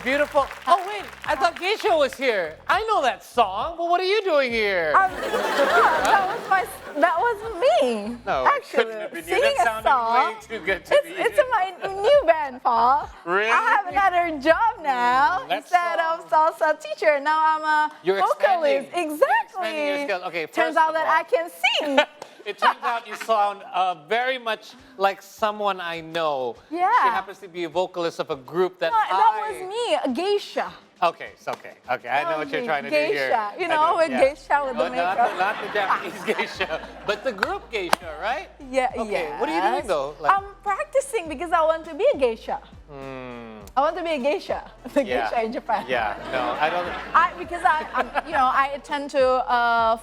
beautiful. Oh wait, I thought Geisha was here. I know that song, but what are you doing here? That was me. No, it actually, couldn't have been you. singing That a sounded song. way too good to be It's you. my new band, Paul. Really? I have another job now. That Instead of salsa teacher, now I'm a You're vocalist. expanding. Exactly. Expanding your skills. Okay, Turns first out of that all- I can sing. It turns out you sound very much like someone I know. Yeah. She happens to be a vocalist of a group that No, that was me, a geisha. Okay, it's okay. Okay, I know what you're trying to do here. Geisha. You I know, do, with yeah. geisha with the But not, makeup. not the Japanese geisha, but the group geisha, right? Yeah, Okay, yes. what are you doing though? Like- I'm practicing because I want to be a geisha. I want to be a geisha. The Yeah. geisha in Japan. Yeah, no, I don't. Because I tend to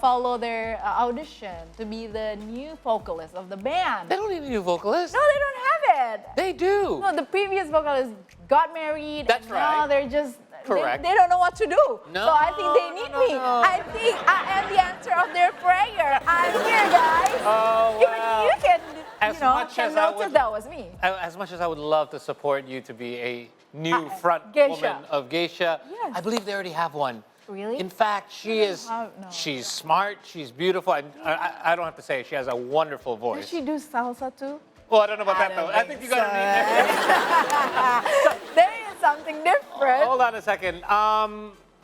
follow their audition to be the new vocalist of the band. They don't need a new vocalist. No, they don't have it. They do. No, the previous vocalist got married. That's and now right. they're just Correct. They don't know what to do. No, so I think they need no, me. no. I think I am the answer of their prayer. I'm here, guys. Oh, Even wow. you can, As much can as I notice would- that was me. As much as I would love to support you to be a new front geisha. woman of Geisha, Yes. I believe they already have one. Really? In fact, she is. Oh, no. She's smart. She's beautiful. I don't have to say it, she has a wonderful Does voice. she do salsa too? Well, I don't know about that don't though. I think think you gotta read it. There is something different. Hold on a second.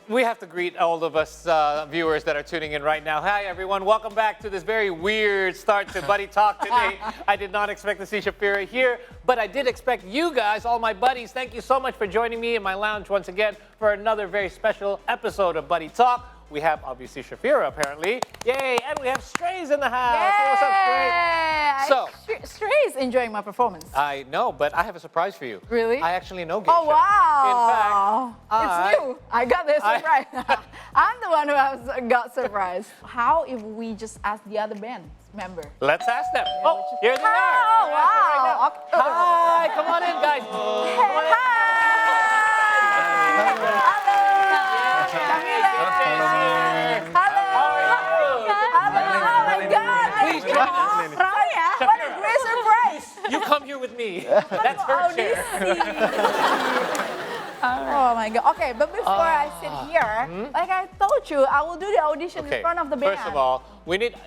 We have to greet all of us viewers that are tuning in right now. Hi, everyone. Welcome back to this very weird start to Buddy Talk today. I did not expect to see Shafira here, but I did expect you guys, all my buddies. Thank you so much for joining me in my lounge once again for another very special episode of Buddy Talk. We have obviously Shafira apparently. Yay! And we have Strays in the house. Hey, what's up, Stray? So- Stray is enjoying my performance. I know, but I have a surprise for you. Really? I actually know Geisha. Oh, wow. In fact, it's new. I got the surprise. I'm the one who has got surprised. How if we just ask the other band member? let's ask them. Oh, here they are. Oh, We're asking right now. wow. Okay. Hi, come on in, guys. Please join us. Raya, what a great surprise. You come here with me. That's her chair. Oh my God. Okay, but before I sit here, like I told you, I will do the audition in front of the band. First of all,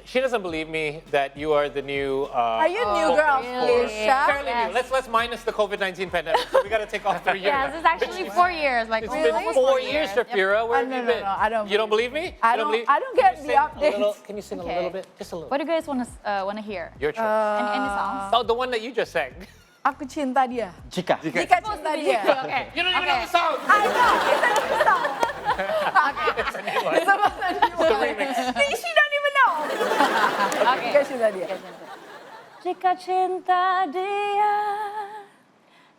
she doesn't believe me that you are the new. Are you new girl, Alicia? Fairly new. Let's minus the COVID-19 pandemic. So we got to take off 3 years. Yes, it's actually 4 years. Like It's almost been 4 years, Shafira. Where have no, you no, been? no, I don't You don't believe me? I You don't- believe- I don't Can get you the sing a updates. little- Can you sing a Okay. little bit? Just a little. What do you guys want to hear? Your choice. Any songs? Oh, the one that you just sang. Aku cinta dia. Jika. Jika cinta dia. Okay. You don't even know the song. I know, it's a new song. It's a new one. It's about a new The one. remix. She don't even know. Okay. Jika cinta dia. Jika cinta dia,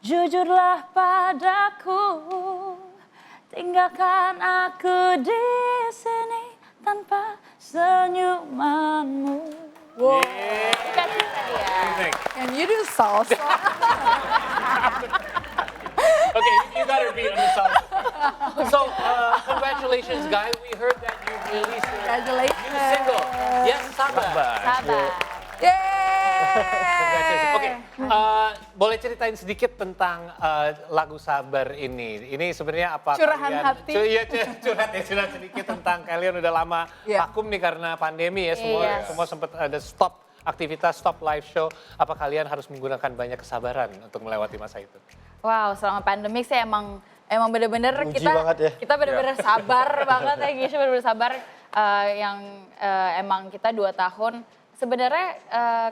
jujurlah padaku, tinggalkan aku di sini tanpa senyumanmu. Wow. Jika cinta dia. What do you think? Can you do salsa? Okay, you got her beat on the song. So, congratulations, guys. We heard that you released your Congratulations. new single. Yes, Sabar. Sabar. Congratulations. Oke, Yeay. boleh ceritain sedikit tentang lagu Sabar ini? Ini sebenarnya apa? Curahan kalian, hati. Iya, curhat sedikit tentang kalian udah lama Iya. vakum nih karena pandemi ya. Yes. Semua sempat ada stop aktivitas, stop live show. Apa kalian harus menggunakan banyak kesabaran untuk melewati masa itu? Wow, selama pandemik sih emang bener-bener Uji kita banget ya. kita bener-bener sabar banget ya Gisha, bener-bener sabar emang kita 2 tahun sebenarnya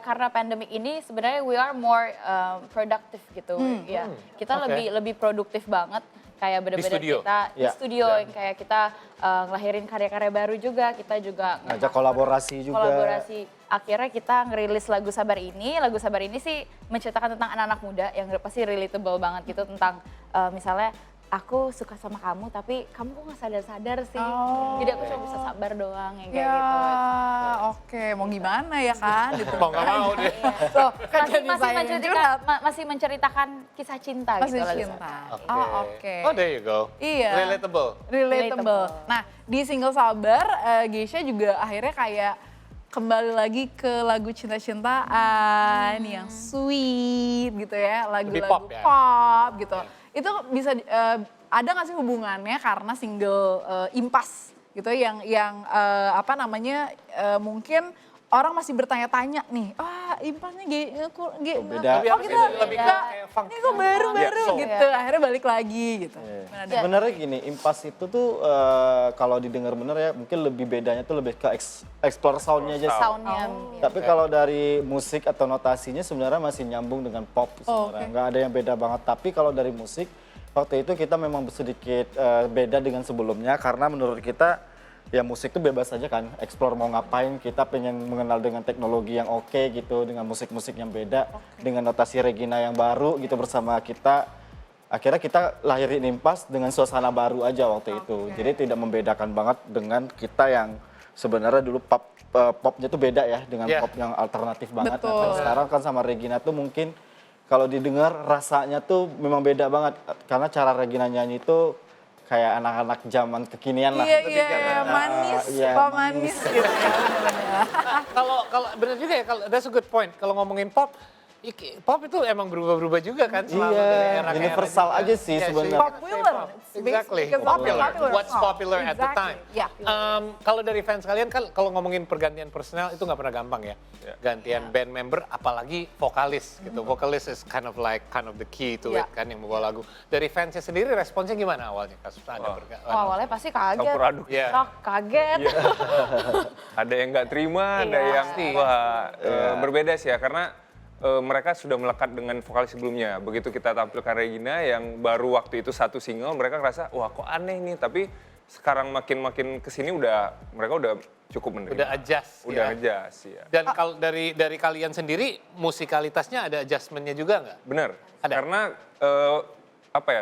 karena pandemik ini sebenarnya we are more productive gitu ya. Kita Oke. lebih produktif banget kayak bener-bener studio? kita di Ya. studio yang kayak kita ngelahirin karya-karya baru juga, kita juga Ngajak kolaborasi juga. kolaborasi. Akhirnya kita ngerilis lagu Sabar ini. Lagu Sabar ini sih menceritakan tentang anak-anak muda yang pasti relatable banget gitu tentang misalnya aku suka sama kamu tapi kamu kok nggak sadar-sadar sih. Jadi aku cuma bisa sabar doang yang kayak Ya, gitu. oke. Mau gimana ya kan? Gitu. Mau nggak mau deh. Tuh, kan Masih, jadi masih, saya yang menceritakan, curhat. masih menceritakan kisah cinta Masih gitu. lagu cinta. Sabar. Oh, oke. Oh, there you go. Iya. Relatable. Relatable. Nah, di single Sabar, Geisha juga akhirnya kayak kembali lagi ke lagu cinta-cintaan yang sweet gitu ya, lagu-lagu pop ya? pop gitu. Itu bisa ada nggak sih hubungannya karena single Impas gitu yang apa namanya mungkin orang masih bertanya-tanya nih, Impasnya beda. oh kita lebih kayak funk. ini kok baru-baru Soul. gitu, akhirnya balik lagi gitu. Gimana, Dan? Sebenarnya gini, Impas itu tuh kalau didengar bener ya mungkin lebih bedanya tuh lebih ke explore soundnya aja sih. Soundnya. Tapi kalau dari musik atau notasinya sebenarnya masih nyambung dengan pop sebenarnya. oke. Nggak ada yang beda banget. Tapi kalau dari musik, waktu itu kita memang sedikit beda dengan sebelumnya karena menurut kita ya musik tuh bebas aja kan, explore mau ngapain, kita pengen mengenal dengan teknologi yang oke gitu, dengan musik-musik yang beda, dengan notasi Regina yang baru gitu bersama kita. Akhirnya kita lahirin Impas dengan suasana baru aja waktu itu. Jadi tidak membedakan banget dengan kita yang sebenarnya dulu popnya tuh beda ya dengan pop yang alternatif banget. Betul. Nah, kan sekarang kan sama Regina tuh mungkin kalau didengar rasanya tuh memang beda banget karena cara Regina nyanyi itu kayak anak-anak zaman kekinian lah. Iya, manis, Iya, Pak manis gitu ya. bener-bener. Kalau benar juga ya, kalau that's a good point. Kalau ngomongin pop, pop itu emang berubah-berubah juga kan selama dari Iya, era ke era universal juga. aja sih Yeah, sebenarnya. Popular. Exactly. Because Popular. popular What's song. popular at the time. Exactly. Yeah. Kalau dari fans kalian kan kalau ngomongin pergantian personel itu nggak pernah gampang ya. Gantian band member apalagi vokalis gitu. Vokalis is kind of the key to it Yeah. kan yang membawa lagu. Dari fansnya sendiri responsnya gimana awalnya kasus ada Awalnya pasti kaget. Campur aduk. Iya. Shock, kaget. Ada yang nggak terima, ada Iya. yang berbeda sih ya karena mereka sudah melekat dengan vokalis sebelumnya. Begitu kita tampilkan Regina yang baru waktu itu satu single, mereka ngerasa wah kok aneh nih. Tapi sekarang makin kesini mereka udah cukup menerima. Udah adjust. Udah ya. adjust ya. Dan kalau dari kalian sendiri musikalitasnya ada adjustmentnya juga nggak? Bener. Ada. Karena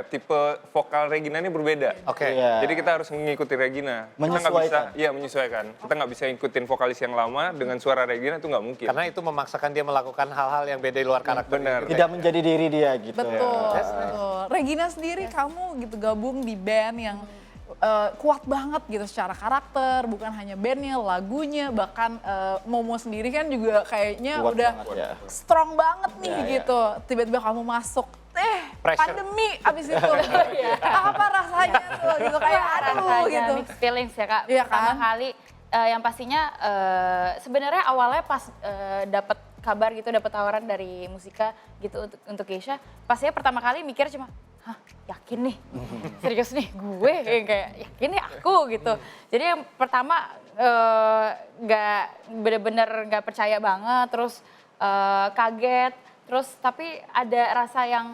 tipe vokal Regina ini berbeda. Oke. Iya. Jadi kita harus mengikuti Regina. Kita nggak Menyesuaikan. bisa, iya menyesuaikan. Kita nggak bisa ikutin vokalis yang lama dengan suara Regina itu nggak mungkin. Karena itu memaksakan dia melakukan hal-hal yang beda di luar karakter. Benar. Tidak menjadi diri dia gitu. Betul, betul. Regina sendiri kamu gitu gabung di band yang kuat banget gitu secara karakter, bukan hanya bandnya, lagunya, bahkan Momo sendiri kan juga kayaknya Kuat udah banget, ya. strong banget nih Ya, ya. gitu. Tiba-tiba kamu masuk, Pressure. pandemi abis itu. Apa rasanya tuh gitu kayak aduh Rasanya gitu. mixed feelings ya Kak. Iya Pertama kan? kali yang pastinya sebenarnya awalnya pas dapat kabar gitu, dapat tawaran dari Musika gitu untuk Geisha, pastinya pertama kali mikir cuma, hah yakin nih, serius nih gue, kayak yakin nih aku gitu. Jadi yang pertama nggak bener-bener nggak percaya banget, terus kaget, terus tapi ada rasa yang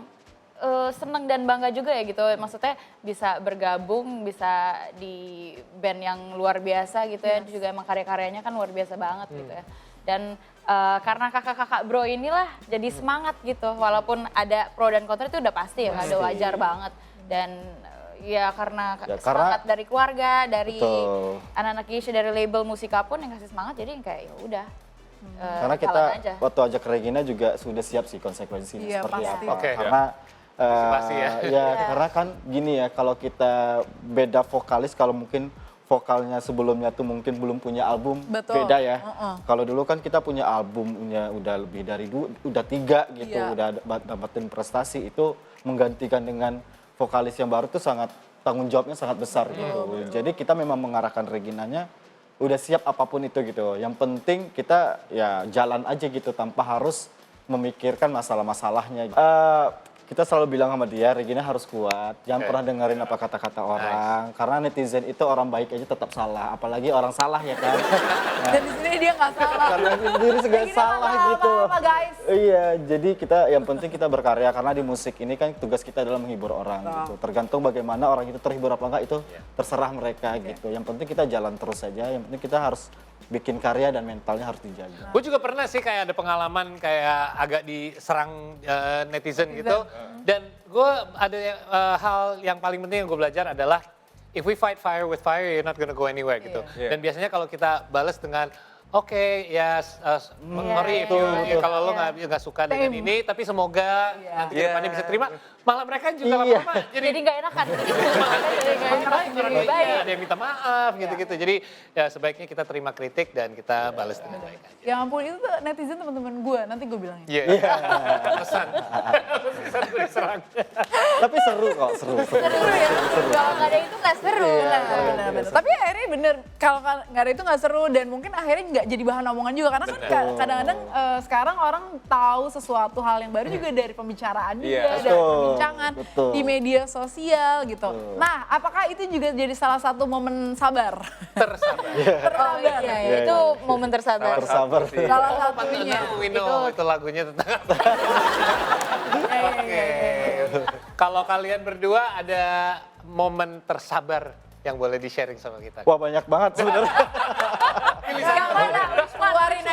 seneng dan bangga juga ya gitu, maksudnya bisa bergabung, bisa di band yang luar biasa gitu ya, juga emang karya-karyanya kan luar biasa banget gitu ya. Dan karena kakak-kakak bro inilah jadi semangat gitu, walaupun ada pro dan kontra itu udah pasti ya, ada wajar banget. Dan ya karena semangat dari keluarga, dari Betul. anak-anak Geisha, dari label Musika pun yang kasih semangat, jadi kayak ya udah. Karena kita jalan aja. waktu ajak Regina juga sudah siap sih konsekuensinya Iya, seperti pasti. apa. Oke. Karena Pasti ya. karena kan gini ya, kalau kita beda vokalis, kalau mungkin vokalnya sebelumnya tuh mungkin belum punya album, Betul. beda ya. Kalau dulu kan kita punya albumnya udah lebih dari udah 3 gitu, Iya. udah dapetin prestasi, itu menggantikan dengan vokalis yang baru tuh sangat tanggung jawabnya sangat besar gitu. Jadi kita memang mengarahkan Reginanya udah siap apapun itu gitu. Yang penting kita ya jalan aja gitu tanpa harus memikirkan masalah-masalahnya. Kita selalu bilang sama dia, Regina harus kuat, jangan pernah dengerin apa kata-kata orang. Karena netizen itu orang baik aja tetap salah, apalagi orang salah ya kan. Dan di sini dia nggak salah. Karena sendiri segala Regina salah nggak gitu. apa-apa, guys. Iya, jadi kita yang penting kita berkarya, karena di musik ini kan tugas kita adalah menghibur orang gitu. Tergantung bagaimana orang itu terhibur apa enggak itu terserah mereka gitu. Yang penting kita jalan terus saja, yang penting kita harus bikin karya dan mentalnya harus dijaga. Gue juga pernah sih kayak ada pengalaman kayak agak diserang netizen gitu. Dan gue ada hal yang paling penting yang gue belajar adalah if we fight fire with fire, you're not gonna go anywhere gitu. Iya. Dan biasanya kalau kita balas dengan oke, ya sorry if you- betul. kalau lo nggak suka dengan ini, tapi semoga nanti ke depannya bisa terima. Malah mereka juga Iya. lama-lama Jadi nggak enakan. Jadi nggak enakan. orang Lebih baik. ada yang minta maaf gitu-gitu. Jadi ya sebaiknya kita terima kritik dan kita balas dengan baik aja. Ya ampun, itu tuh netizen teman-teman gue, nanti gue bilangin. Iya. Pesan. Pesan gue diserang. Tapi seru kok, seru. Seru ya. Kalau nggak ada itu nggak seru. Benar. Tapi akhirnya bener, kalau nggak ada itu nggak seru dan mungkin akhirnya nggak jadi bahan omongan juga. Karena kan kadang-kadang sekarang orang tahu sesuatu hal yang baru juga dari pembicaraan juga, Iya. dari Betul, perbincangan betul. di media sosial gitu. Nah, apakah itu juga jadi salah satu momen sabar? Tersabar. Oh iya, iya. Itu momen tersabar. Bersabar. sih. Salah Pantulan satunya. We know itu lagunya tentang apa? Oke. Kalau kalian berdua ada momen tersabar yang boleh di-sharing sama kita. Wah banyak banget sebenarnya. Yang mana? Keluarin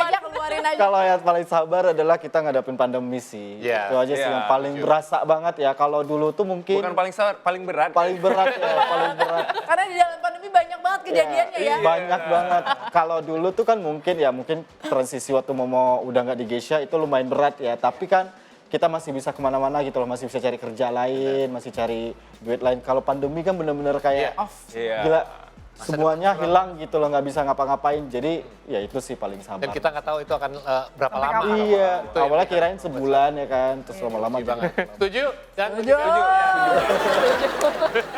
aja. Kalau yang paling sabar adalah kita ngadapin pandemi sih. Iya. Itu aja sih Iya, yang paling setuju. berasa banget ya. Kalau dulu tuh mungkin Bukan paling sabar, paling berat. paling berat ya, paling berat. Karena di dalam pandemi banyak banget kejadiannya ya. Banyak banget. Kalau dulu tuh kan mungkin transisi waktu Momo udah nggak di Geisha itu lumayan berat ya. Tapi kan kita masih bisa kemana-mana gitu loh, masih bisa cari kerja lain, masih cari duit lain. Kalau pandemi kan bener-bener kayak Iya. gila, semuanya hilang gitu loh, nggak bisa ngapa-ngapain. Jadi ya itu sih paling sabar. Dan kita nggak tahu itu akan berapa Sampai lama. kapan. Iya, Itu yang awalnya bikin kirain sebulan ya kan, terus lama-lama banget. Setuju? Dan Setuju.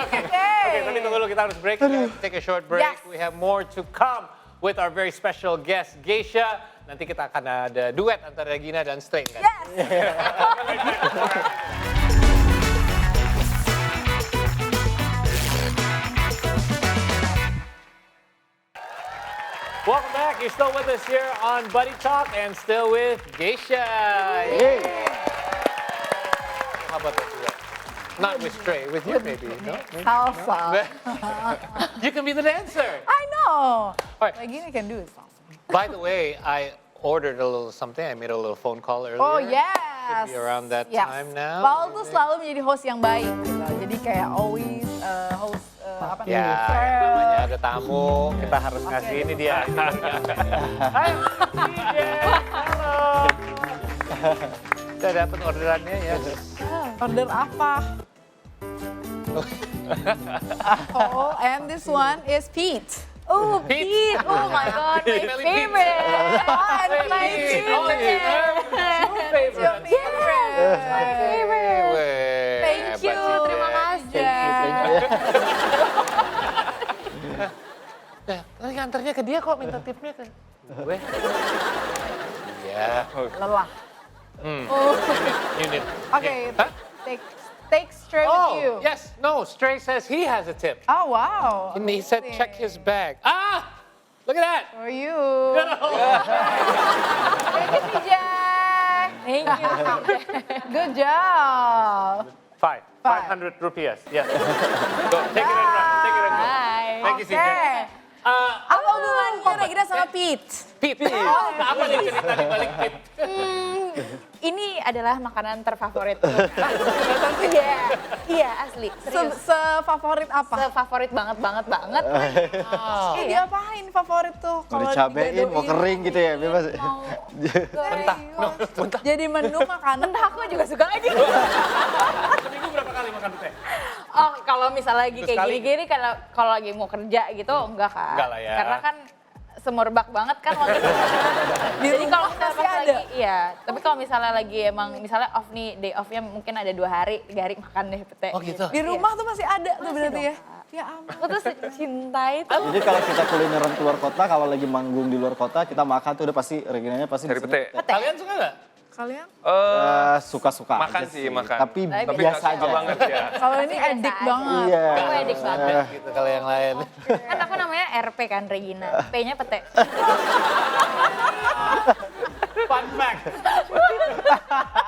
Oke, tapi tunggu dulu, kita harus break. Take a short break. Yes. We have more to come with our very special guest, Geisha. Nanti kita akan ada duet antara Regina dan Strain kan? Yes. Welcome back. You're still with us here on Buddy Talk and still with Geisha. Yay. How about that duet? Not with Stray, with you maybe, no? Salsa. You can be the dancer. I know. right. Like gini can do it. By the way, I ordered a little something. I made a little phone call earlier. Oh yes. Should be around that Yes. time now. Paul tuh selalu menjadi host yang baik gitu. Jadi kayak always host apa Ya, yang namanya ada tamu, kita harus ngasih ini dia. Hai, DJ. Halo. Kita dapat orderannya ya. Order apa? Oh, and this one is Pete. Oh, Pete. Oh my God, my Pete. favorite. Oh, and My Pete. Oh, favorite. Your favorite. My favorite. Weh, Thank hebat you, sih, terima Jack. kasih. Ya, tadi nganternya ke dia kok, minta tipnya ke gue. Iya. Lelah. Unit. Okay, Hah? take straight with Oh, you. yes. No, Stray says he has a tip. Oh wow. And he said check his bag. Ah! Look at that. For you. Thank you, TJ. Thank you. Good job. 500 rupiahs. Yes. Go, take it and run. Take it and go. Bye. Thank you, CJ. Okay. Apa hubungannya Regina sama Pete? Pete. Apa nih cerita di balik Pete? Ini adalah makanan terfavoritku. Iya, iya asli. Serius. Sefavorit apa? Sefavorit banget. Eh, diapain favorit tuh? Mau Kalau dicabein, mau digadoin? kering gitu ya, bebas. Mentah. No, mentah. Jadi menu makanan. Entah aku juga suka lagi. Seminggu berapa kali makan pete? Oh, kalau misalnya lagi Terus kayak kali? gini-gini, kalau lagi mau kerja gitu, enggak kan? Enggak lah ya. Karena kan semerbak banget kan waktu itu. Di Jadi rumah kalau misalnya masih pas ada? lagi, iya. Tapi kalau misalnya lagi emang, misalnya off nih, day off-nya mungkin ada 2 hari, 3 hari makan deh pete. Oh, gitu? Di rumah tuh masih ada tuh Masih berarti dong, ya? Ya ampun. Aku tuh secinta itu. Jadi kalau kita kulineran keluar kota, kalau lagi manggung di luar kota, kita makan tuh udah pasti Reginanya pasti Dari biasanya pete. Kalian suka nggak? Kalian? Suka-suka Makan aja sih, makan. Tapi Tapi biasa nggak suka aja. banget ya. Kalau ini Biasa edik aja. banget. Iya. Aku edik banget. Gitu kalau yang lain. Kan aku namanya RP kan, Regina. P-nya pete. Fun fact.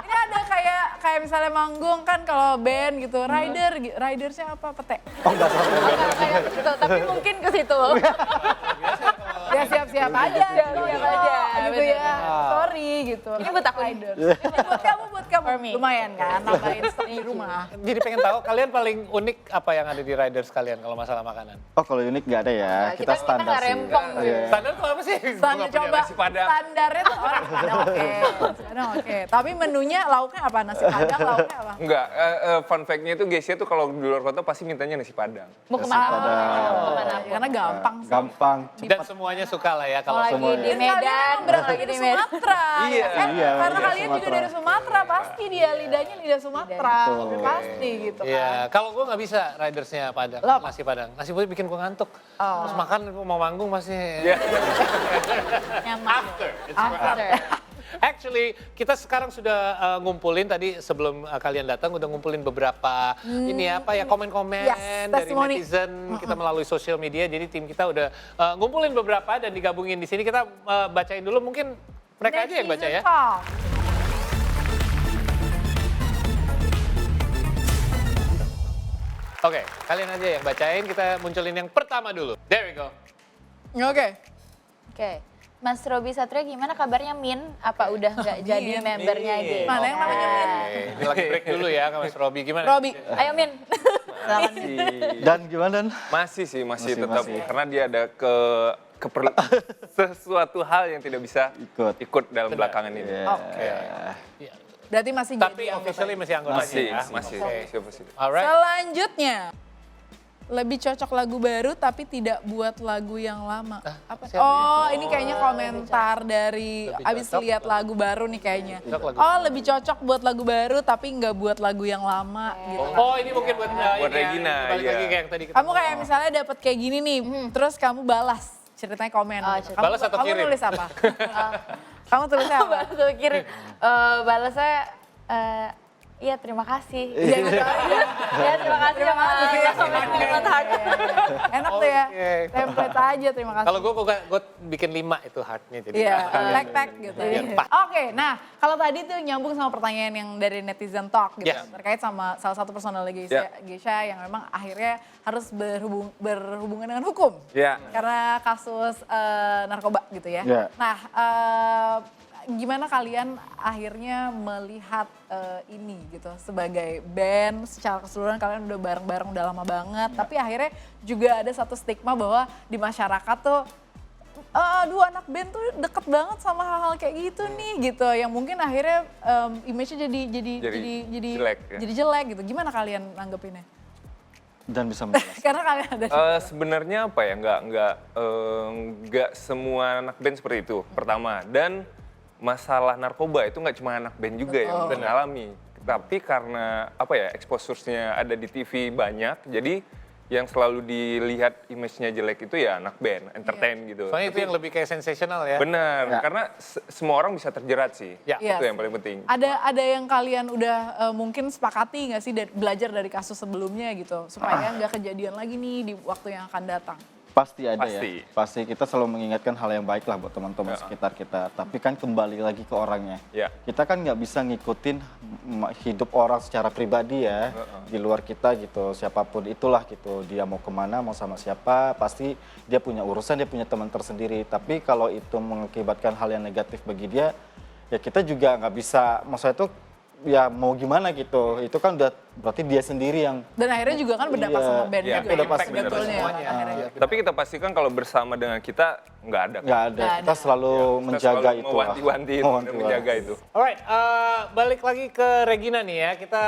Ini ada kayak misalnya manggung kan kalau band gitu, ridersnya apa? Pete. Oh enggak sampai. Bukan kayak ke situ, tapi mungkin ke situ. Ya siap. siap-siap aja. Siap-siap aja, Gitu bener. ya. Sorry gitu. Ini buat aku nih. Buat kamu, For me. Lumayan kan, nambahin stok di rumah. Jadi pengen tahu kalian paling unik apa yang ada di riders kalian kalau masalah makanan? Oh kalau unik nggak ada ya, Nah, kita standar nggak sih. rempong gitu. Iya. Standar tuh apa sih? Standar coba, nasi padang. standarnya tuh orang padang oke. Padang oke. Tapi menunya lauknya apa? Nasi padang lauknya apa? Enggak, fun fact-nya itu Gesia tuh kalau di luar kota pasti mintanya nasi padang. Mau kemana? Padang. Mau kemana? Karena gampang sih. Gampang. Dan semuanya suka lah ya Kalau kalau lagi semua. di Dan Medan, kalian berasal lagi dari di Medan. Sumatera. Iya. kan? Iya, Karena iya, kalian juga Sumatera. dari Sumatera, pasti dia lidahnya lidah Sumatera. Betul. Udah pasti gitu kan. Iya, kalau gue nggak bisa ridersnya padang, Lo apa? nasi padang. Nasi padang bikin gue ngantuk. Oh. Terus makan mau manggung masih. Nyaman. After. It's for After. Actually, kita sekarang sudah ngumpulin tadi sebelum kalian datang udah ngumpulin beberapa ini apa ya komen-komen Yes, dari testimoni. netizen kita melalui sosial media. Jadi tim kita udah ngumpulin beberapa dan digabungin di sini. Kita bacain dulu mungkin mereka aja yang baca ya. Netizen Talk. Oke, kalian aja yang bacain. Kita munculin yang pertama dulu. There we go. Oke. Oke. Mas Robi Satria gimana kabarnya Min? Apa udah nggak jadi membernya Min. G? Mana yang namanya Min? Oke, ini lagi break dulu ya Kak Mas Robi. Gimana? Robi. Ayo Min. Dan gimana Dan? Masih sih, masih tetap. Masih. Karena dia ada sesuatu hal yang tidak bisa ikut dalam belakangan ini. Iya. Oke. Iya. Berarti masih Tapi jadi officially anggota. masih anggotanya Masih, ya? masih. Oke. Siapa sih? Alright. Selanjutnya. Lebih cocok lagu baru tapi tidak buat lagu yang lama. Apa? siapa Oh, ini kayaknya komentar dari Lebih abis cocok lihat lagu baru nih kayaknya. Cocok lagu Oh, lebih cocok buat lagu baru tapi nggak buat lagu yang lama gitu. Oh ini mungkin buat, Buat ini ya, Regina, balik iya. lagi kayak yang tadi kita Kamu kayak misalnya dapat kayak gini nih, terus kamu balas ceritanya komen. Oh, gitu. cerita. Kamu, Balas atau kamu kirim? nulis apa? Kamu tulisnya apa? Balas tuh kirim. Balasnya iya terima kasih. Iya, gitu aja. Ya terima kasih Terima sama kasih. Comment heart. Enak tuh ya. Oke. Template aja, terima kasih. Kalau gue bikin 5 itu heartnya jadi. Iya, tag gitu. Biar pas. Oke, nah kalau tadi tuh nyambung sama pertanyaan yang dari netizen talk gitu, Yes. terkait sama salah satu personal Geisha yang memang akhirnya harus berhubungan dengan hukum. Ya. Karena kasus narkoba gitu ya. Ya. Nah, gimana kalian akhirnya melihat ini gitu sebagai band secara keseluruhan kalian udah bareng-bareng udah lama banget, tapi akhirnya juga ada satu stigma bahwa di masyarakat tuh aduh anak band tuh deket banget sama hal-hal kayak gitu nih gitu yang mungkin akhirnya image-nya jadi jelek ya. jadi jelek gitu. Gimana kalian nanggepinnya? Dan bisa menjelaskan. Karena kalian ada Sebenarnya apa ya, nggak semua anak band seperti itu, pertama. Dan masalah narkoba itu nggak cuma anak band juga yang mengalami. Tapi karena apa ya, exposure-nya ada di TV banyak, jadi yang selalu dilihat image-nya jelek itu ya anak band, entertain gitu. Soalnya itu yang lebih kayak sensasional ya. Benar, Ya. karena semua orang bisa terjerat sih. Ya. Itu Iya. yang paling penting. Ada yang kalian udah mungkin sepakati nggak sih belajar dari kasus sebelumnya gitu supaya nggak kejadian lagi nih di waktu yang akan datang. Pasti ada Pasti. ya. Pasti kita selalu mengingatkan hal yang baik lah buat teman-teman Ya. sekitar kita. Tapi kan kembali lagi ke orangnya. Ya. Kita kan nggak bisa ngikutin hidup orang secara pribadi ya. Di luar kita gitu, siapapun itulah gitu. Dia mau kemana, mau sama siapa, pasti dia punya urusan, dia punya teman tersendiri. Tapi kalau itu mengakibatkan hal yang negatif bagi dia, ya kita juga nggak bisa, maksudnya itu ya mau gimana gitu. Itu kan udah berarti dia sendiri yang Dan akhirnya juga kan berdampak Iya. sama band Iya, juga udah ya, pasti sebetulnya semuanya. akhirnya. Tapi kita pastikan kalau bersama dengan kita nggak ada. nggak ada. Nggak Kita ada. selalu Kita menjaga selalu itu. mewanti-wanti itu, dan menjaga itu. Alright, balik lagi ke Regina nih ya. Kita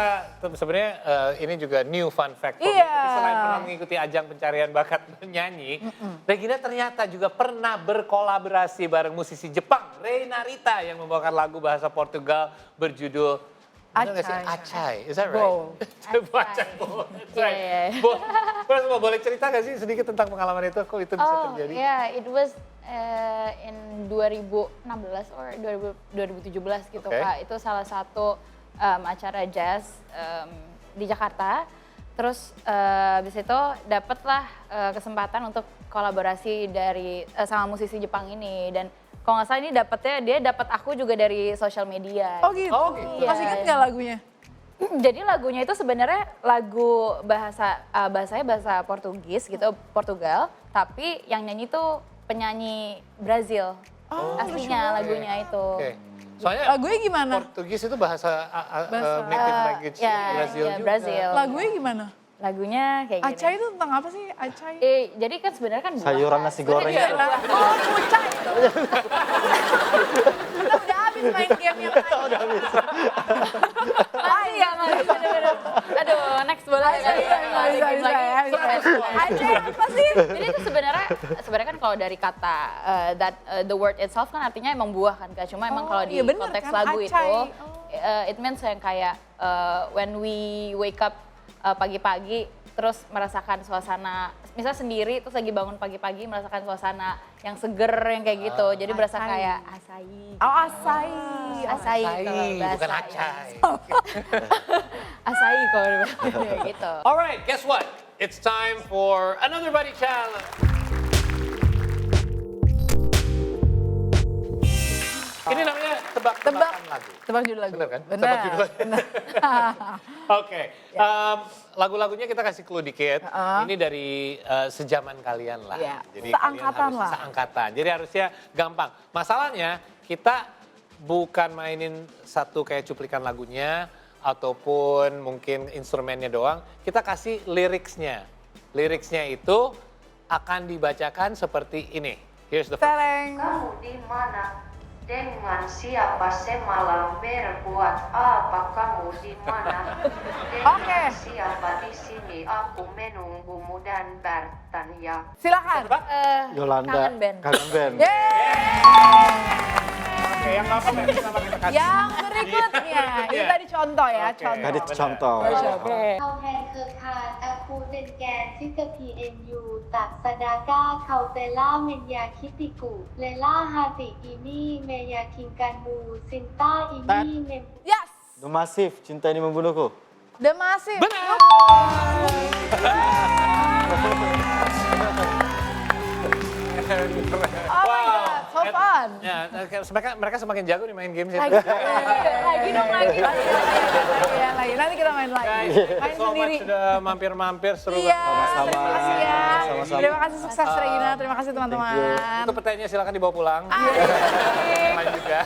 sebenarnya ini juga new fun fact. for me. Iya. Jadi selain pernah mengikuti ajang pencarian bakat menyanyi, Regina ternyata juga pernah berkolaborasi bareng musisi Jepang, Rei Narita, yang membawakan lagu bahasa Portugal berjudul bener nggak sih? Acai. Acai, is that right? Bo. Acai, Bo. That's Iya, right. iya, iya. Bo, boleh cerita nggak sih sedikit tentang pengalaman itu? Kok itu bisa Oh terjadi? yeah, it was in 2016 or 2017 gitu Oke. Kak. Itu salah satu acara jazz di Jakarta. Terus habis itu dapatlah kesempatan untuk kolaborasi dari sama musisi Jepang ini, dan kalau nggak salah ini dia dapat aku juga dari sosial media. Oh gitu. Oh, gitu. Masih ingat nggak lagunya? Jadi lagunya itu sebenarnya bahasanya bahasa Portugis gitu, Portugal, tapi yang nyanyi tuh penyanyi Brazil. Aslinya lagunya itu. Oke. Soalnya Lagunya gimana? Portugis itu bahasa Bahasa- native language Ya, Brazil ya, juga. Brazil. Lagunya gimana? Lagunya kayak gini. Acai itu tentang apa sih? Acai? Jadi kan sebenarnya kan buah. Sayuran nasi goreng. Sebenarnya Iya, buah. oh, kucai itu. Kita udah habis main game yang tadi. Masih ya, masih bener-bener. Aduh, next boleh nggak? Acai apa sih? Jadi itu sebenarnya kan kalau dari kata the word itself kan artinya emang buah kan Kak. Cuma emang Oh, kalau di iya bener konteks kan, lagu acai. itu Oh. it means yang kayak when we wake up pagi-pagi terus merasakan suasana misal sendiri terus lagi bangun pagi-pagi merasakan suasana yang seger yang kayak gitu. Jadi berasa acai. kayak acai. Oh, acai. Acai kalau bahasa. bukan acai. Acai kalau gitu. Alright, guess what? It's time for another buddy challenge. Ini namanya tebak-tebakan lagu. Tebak judul lagu. Bener kan? Bener. Tebak judul lagu. Oke, lagu-lagunya kita kasih clue dikit. Ini dari sejaman kalian lah. Iya, Jadi seangkatan kalian harus lah. seangkatan. Jadi harusnya gampang. Masalahnya kita bukan mainin satu kayak cuplikan lagunya ataupun mungkin instrumennya doang. Kita kasih liriksnya. Liriksnya itu akan dibacakan seperti ini. Here's the first. Tereng. Kamu di mana? Dengan siapa semalam berbuat apa? Kamu di mana? Dengan Oke. siapa di sini? Aku menunggumu dan bertanya. Silakan. Yolanda. Kangen band. Kangen band. Oke, yang apa yang pertama kita kasih? Yang berikutnya, ini tadi contoh ya, Oke. contoh. Tadi contoh. Oke. เขาแทนเครือข่ายอะคูเป็นแกนซิกะ PNU ตักสดาก้าเขาเตล่าเมนยาคิติกุเลล่าฮาติอีนี่เมยาคิงกันมูซินต้าอีนี่เมม Yes, The Massive, Cinta Ini Membunuhku. The Massive. Benar. Oh my God, so fun. Ya, mereka semakin jago nih main games ya. Lagi dong lagi. Lagi. Nanti kita main lagi. Guys, Main so sendiri. much sudah mampir-mampir seru Iya, banget. terima kasih ya. Sama-sama. Terima kasih sukses Reina, terima kasih teman-teman. Itu petainya silakan dibawa pulang. Main juga.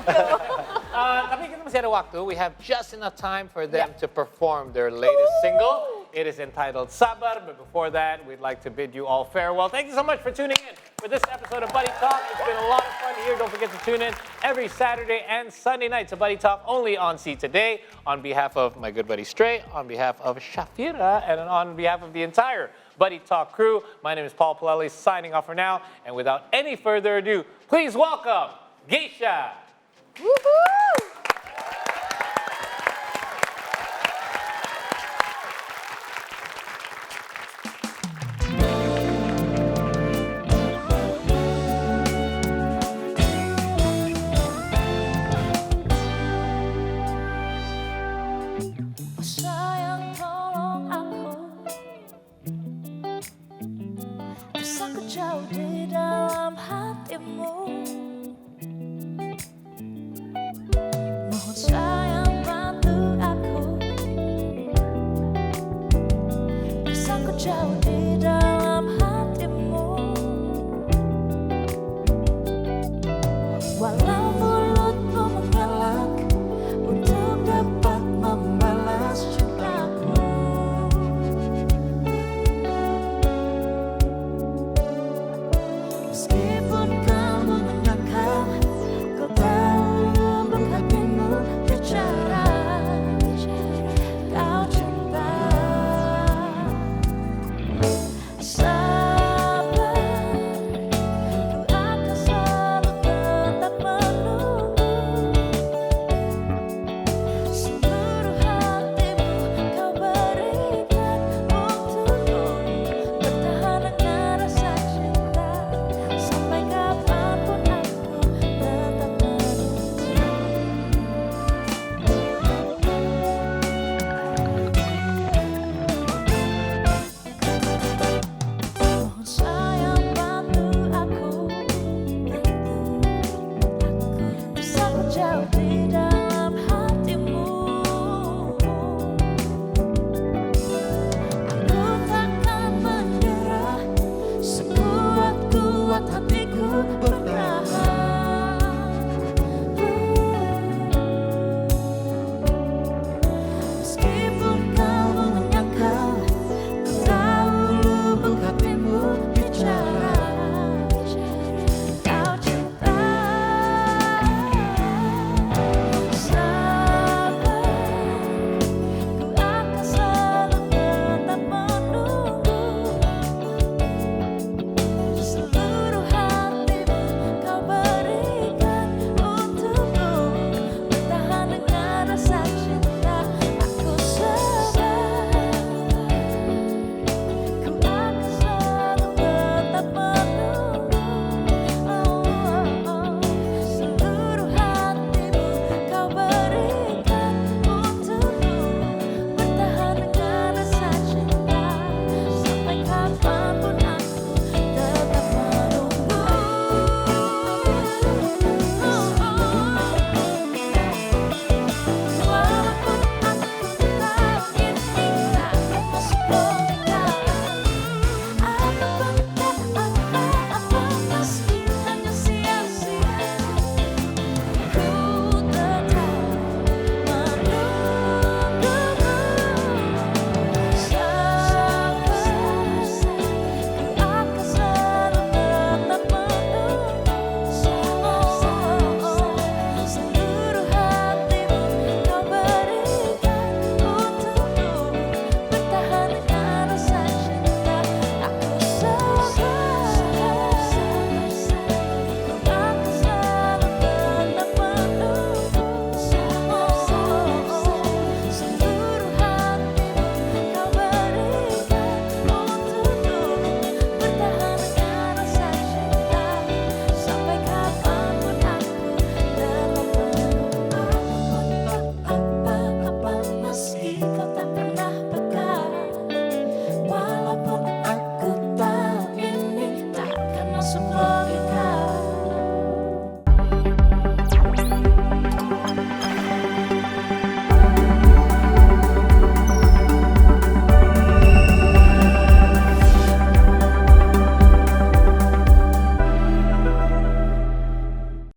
Tapi kita masih ada waktu. We have just enough time for them to perform their latest single. It is entitled Sabar, but before that, we'd like to bid you all farewell. Thank you so much for tuning in for this episode of Buddy Talk. It's been a lot of fun here. Don't forget to tune in every Saturday and Sunday night to Buddy Talk only on See Today. On behalf of my good buddy Stray, on behalf of Shafira, and on behalf of the entire Buddy Talk crew, my name is Paul Palelli, signing off for now. And without any further ado, please welcome Geisha. Woohoo! Sayang tolong aku, rasaku jauh di dalam hatimu.